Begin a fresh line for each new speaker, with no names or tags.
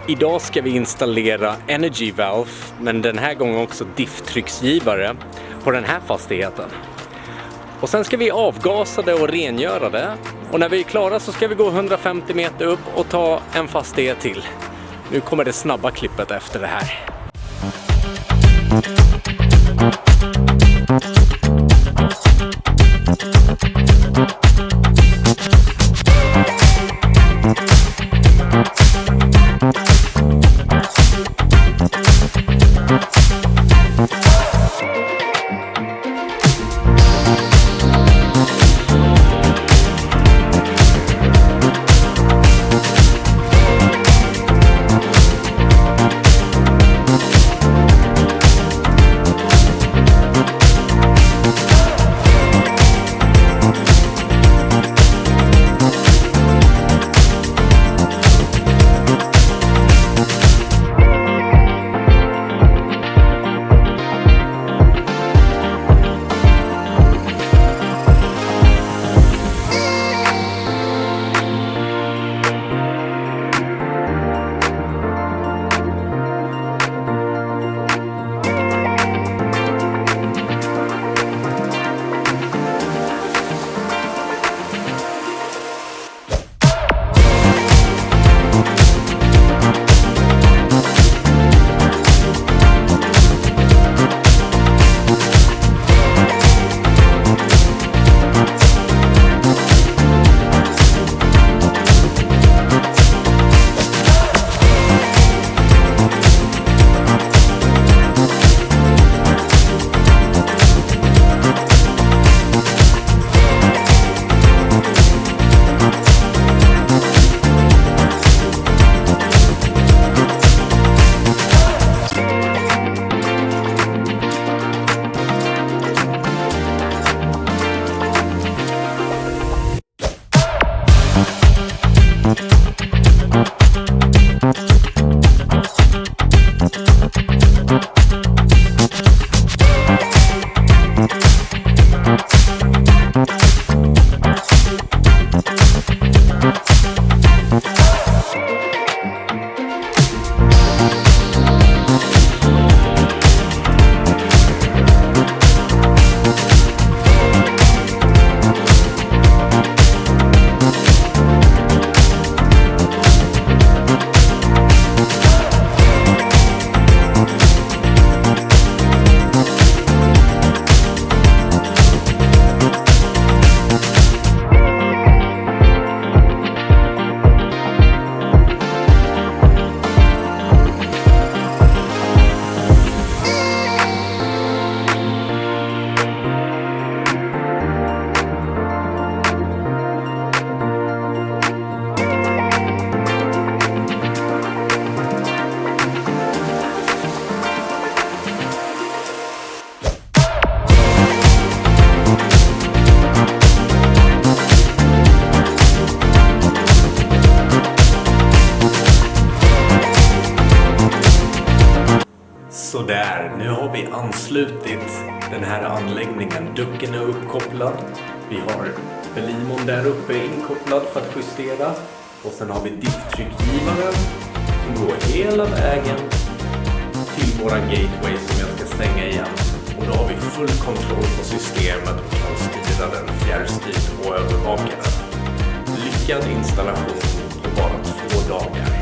Idag ska vi installera EnergyValve, men den här gången också difftrycksgivare på den här fastigheten. Och sen ska vi avgasa det och rengöra det. Och när vi är klara så ska vi gå 150 meter upp och ta en fastighet till. Nu kommer det snabba klippet efter det här. Sådär, nu har vi anslutit den här anläggningen. Ducken är uppkopplad. Vi har belimon där uppe inkopplad för att justera. Och sen har vi difftrycksgivaren som går hela vägen till våran gateway som jag ska stänga igen. Och då har vi full kontroll på systemet och kan styra den fjärrstyrt och övervaka den. Lyckad installation på bara 2 dagar.